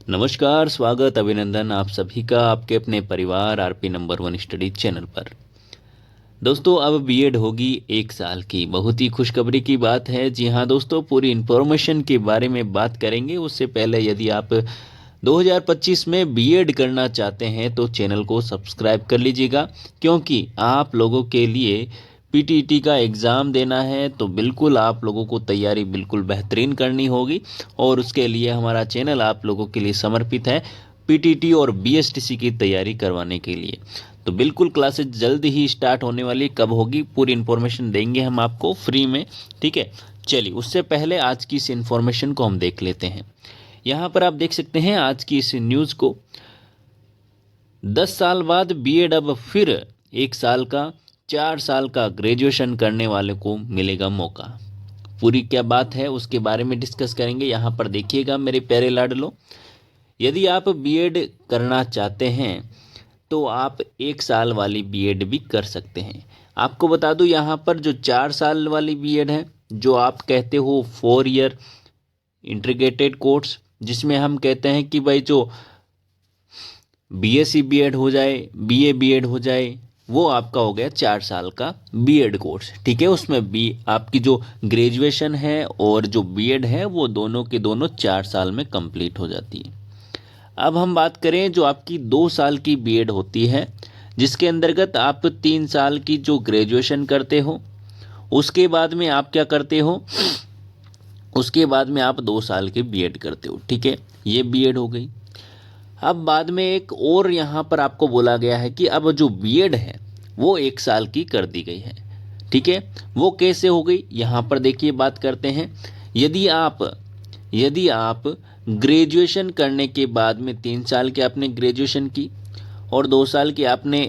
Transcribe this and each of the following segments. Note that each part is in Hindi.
नमस्कार, स्वागत, अभिनंदन आप सभी का आपके अपने परिवार आरपी नंबर 1 स्टडी चैनल पर। दोस्तों, अब बीएड होगी 1 साल की। बहुत ही खुशखबरी की बात है। जी हाँ दोस्तों, पूरी इन्फॉर्मेशन के बारे में बात करेंगे। उससे पहले यदि आप 2025 में बीएड करना चाहते हैं तो चैनल को सब्सक्राइब कर लीजिएगा, क्योंकि आप लोगों के लिए पीटीटी का एग्ज़ाम देना है। तो बिल्कुल आप लोगों को तैयारी बिल्कुल बेहतरीन करनी होगी और उसके लिए हमारा चैनल आप लोगों के लिए समर्पित है पीटीटी और बीएसटीसी की तैयारी करवाने के लिए। तो बिल्कुल क्लासेस जल्द ही स्टार्ट होने वाली। कब होगी पूरी इन्फॉर्मेशन देंगे हम आपको फ्री में, ठीक है। चलिए, उससे पहले आज की इस इन्फॉर्मेशन को हम देख लेते हैं। यहाँ पर आप देख सकते हैं आज की इस न्यूज़ को। 10 साल बाद बीएड अब फिर 1 साल का, 4 साल का ग्रेजुएशन करने वाले को मिलेगा मौका। पूरी क्या बात है उसके बारे में डिस्कस करेंगे। यहाँ पर देखिएगा मेरे प्यारे लाडलो, यदि आप बीएड करना चाहते हैं तो आप 1 साल वाली बीएड भी कर सकते हैं। आपको बता दूं, यहाँ पर जो 4 साल वाली बीएड है, जो आप कहते हो 4 ईयर इंटीग्रेटेड कोर्स, जिसमें हम कहते हैं कि भाई जो बीएससी बीएड हो जाए, बीए बीएड हो जाए, वो आपका हो गया 4 साल का बीएड कोर्स, ठीक है। उसमें बी आपकी जो ग्रेजुएशन है और जो बीएड है वो दोनों के दोनों 4 साल में कंप्लीट हो जाती है। अब हम बात करें जो आपकी 2 साल की बीएड होती है, जिसके अंतर्गत आप 3 साल की जो ग्रेजुएशन करते हो, उसके बाद में आप क्या करते हो, उसके बाद में आप 2 साल की बीएड करते हो, ठीक है। ये बीएड हो गई। अब बाद में एक और यहाँ पर आपको बोला गया है कि अब जो बीएड है वो 1 साल की कर दी गई है, ठीक है। वो कैसे हो गई, यहाँ पर देखिए बात करते हैं। यदि आप ग्रेजुएशन करने के बाद में 3 साल की आपने ग्रेजुएशन की और 2 साल की आपने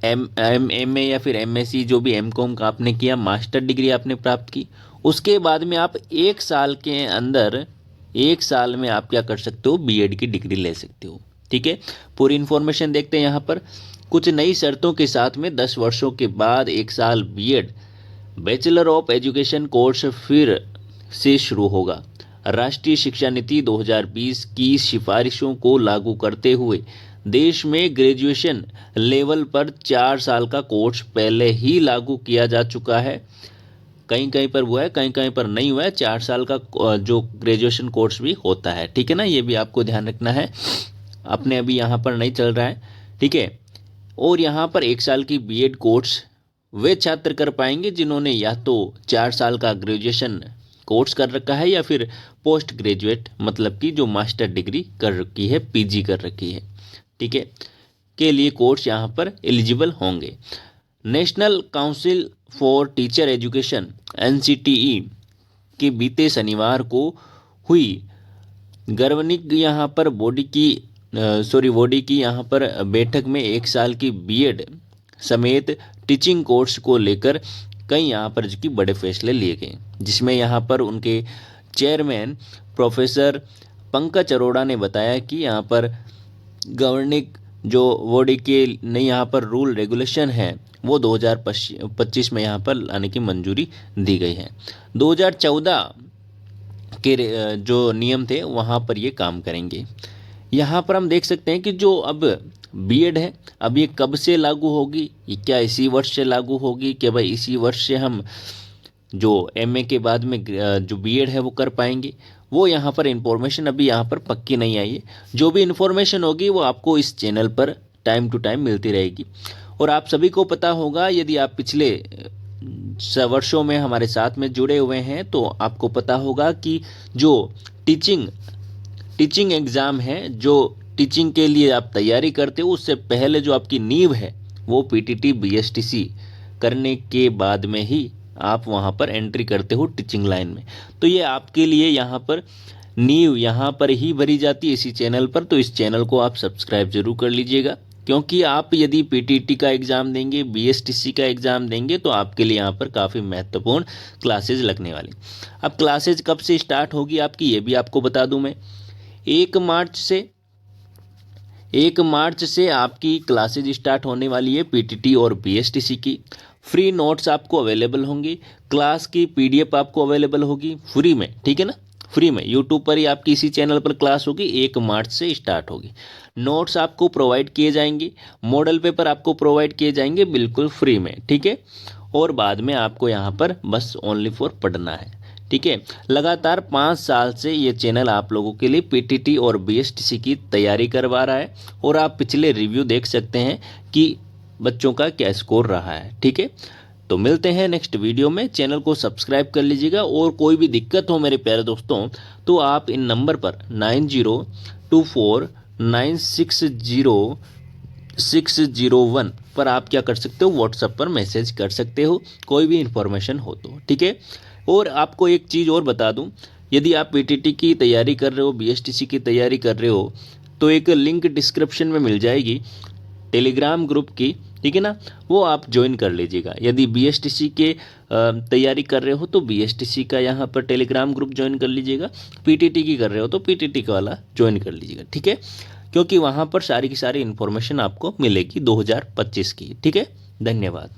एम ए या फिर एमएससी जो भी एमकॉम का आपने किया, मास्टर डिग्री आपने प्राप्त की, उसके बाद में आप 1 साल के अंदर 1 साल में आप क्या कर सकते हो, बीएड की डिग्री ले सकते हो, ठीक है। पूरी इन्फॉर्मेशन देखते हैं। यहाँ पर कुछ नई शर्तों के साथ में 10 वर्षों के बाद 1 साल BEd bachelor of education course फिर से शुरू होगा। राष्ट्रीय शिक्षा नीति 2020 की सिफारिशों को लागू करते हुए देश में ग्रेजुएशन लेवल पर 4 साल का कोर्स पहले ही लागू किया जा चुका है। कहीं कहीं पर हुआ है, कहीं कहीं पर नहीं हुआ है। 4 साल का जो ग्रेजुएशन कोर्स भी होता है, ठीक है ना। ये भी आपको ध्यान रखना है, अपने अभी यहाँ पर नहीं चल रहा है, ठीक है। और यहाँ पर 1 साल की बीएड कोर्स वे छात्र कर पाएंगे जिन्होंने या तो 4 साल का ग्रेजुएशन कोर्स कर रखा है या फिर पोस्ट ग्रेजुएट, मतलब कि जो मास्टर डिग्री कर रखी है, पीजी कर रखी है, ठीक है, के लिए कोर्स यहाँ पर एलिजिबल होंगे। National council for teacher education NCTE के बीते शनिवार को हुई गर्वनिक यहाँ पर बॉडी की यहाँ पर बैठक में 1 साल की बीएड समेत टीचिंग कोर्स को लेकर कई यहाँ पर जो कि बड़े फैसले लिए गए, जिसमें यहाँ पर उनके चेयरमैन प्रोफेसर पंकज अरोड़ा ने बताया कि यहाँ पर गवर्निंग जो बॉडी के नई यहाँ पर रूल रेगुलेशन है वो 2025 में यहाँ पर लाने की मंजूरी दी गई है। 2014 के जो नियम थे वहाँ पर ये काम करेंगे। यहाँ पर हम देख सकते हैं कि जो अब बीएड है, अब ये कब से लागू होगी, ये क्या इसी वर्ष से लागू होगी कि भाई इसी वर्ष से हम जो एमए के बाद में जो बीएड है वो कर पाएंगे, वो यहाँ पर इन्फॉर्मेशन अभी यहाँ पर पक्की नहीं आई है। जो भी इन्फॉर्मेशन होगी वो आपको इस चैनल पर टाइम टू टाइम मिलती रहेगी। और आप सभी को पता होगा, यदि आप पिछले वर्षों में हमारे साथ में जुड़े हुए हैं तो आपको पता होगा कि जो टीचिंग एग्ज़ाम है, जो टीचिंग के लिए आप तैयारी करते हो, उससे पहले जो आपकी नींव है वो पीटीटी बीएसटीसी करने के बाद में ही आप वहाँ पर एंट्री करते हो टीचिंग लाइन में। तो ये आपके लिए यहाँ पर नींव यहाँ पर ही भरी जाती है इसी चैनल पर। तो इस चैनल को आप सब्सक्राइब जरूर कर लीजिएगा, क्योंकि आप यदि पीटीटी का एग्ज़ाम देंगे, बीएसटीसी का एग्ज़ाम देंगे तो आपके लिए यहाँ पर काफ़ी महत्वपूर्ण क्लासेज लगने वाली। अब क्लासेज कब से स्टार्ट होगी आपकी, ये भी आपको बता दूँ मैं। 1 मार्च से आपकी क्लासेज स्टार्ट होने वाली है पीटीटी और बीएसटीसी की। फ्री नोट्स आपको अवेलेबल होंगी, क्लास की पीडीएफ आपको अवेलेबल होगी फ्री में, ठीक है ना। फ्री में यूट्यूब पर ही आपकी इसी चैनल पर क्लास होगी, 1 मार्च से स्टार्ट होगी। नोट्स आपको प्रोवाइड किए जाएंगे, मॉडल पेपर आपको प्रोवाइड किए जाएंगे बिल्कुल फ्री में, ठीक है। और बाद में आपको यहाँ पर बस ओनली फॉर पढ़ना है, ठीक है। लगातार 5 साल से ये चैनल आप लोगों के लिए पीटीटी और बीएसटीसी की तैयारी करवा रहा है, और आप पिछले रिव्यू देख सकते हैं कि बच्चों का क्या स्कोर रहा है, ठीक है। तो मिलते हैं नेक्स्ट वीडियो में। चैनल को सब्सक्राइब कर लीजिएगा, और कोई भी दिक्कत हो मेरे प्यारे दोस्तों तो आप इन नंबर पर 9024960601 पर आप क्या कर सकते हो, व्हाट्सएप पर मैसेज कर सकते हो, कोई भी इन्फॉर्मेशन हो तो, ठीक है। और आपको एक चीज़ और बता दूं, यदि आप पीटीटी की तैयारी कर रहे हो, बीएसटीसी की तैयारी कर रहे हो, तो एक लिंक डिस्क्रिप्शन में मिल जाएगी टेलीग्राम ग्रुप की, ठीक है ना, वो आप ज्वाइन कर लीजिएगा। यदि बीएसटीसी के तैयारी कर रहे हो तो बीएसटीसी का यहाँ पर टेलीग्राम ग्रुप ज्वाइन कर लीजिएगा, पीटीटी की कर रहे हो तो पीटीटी का वाला ज्वाइन कर लीजिएगा, ठीक है। क्योंकि वहाँ पर सारी की सारी इन्फॉर्मेशन आपको मिलेगी 2025 की, ठीक है। धन्यवाद।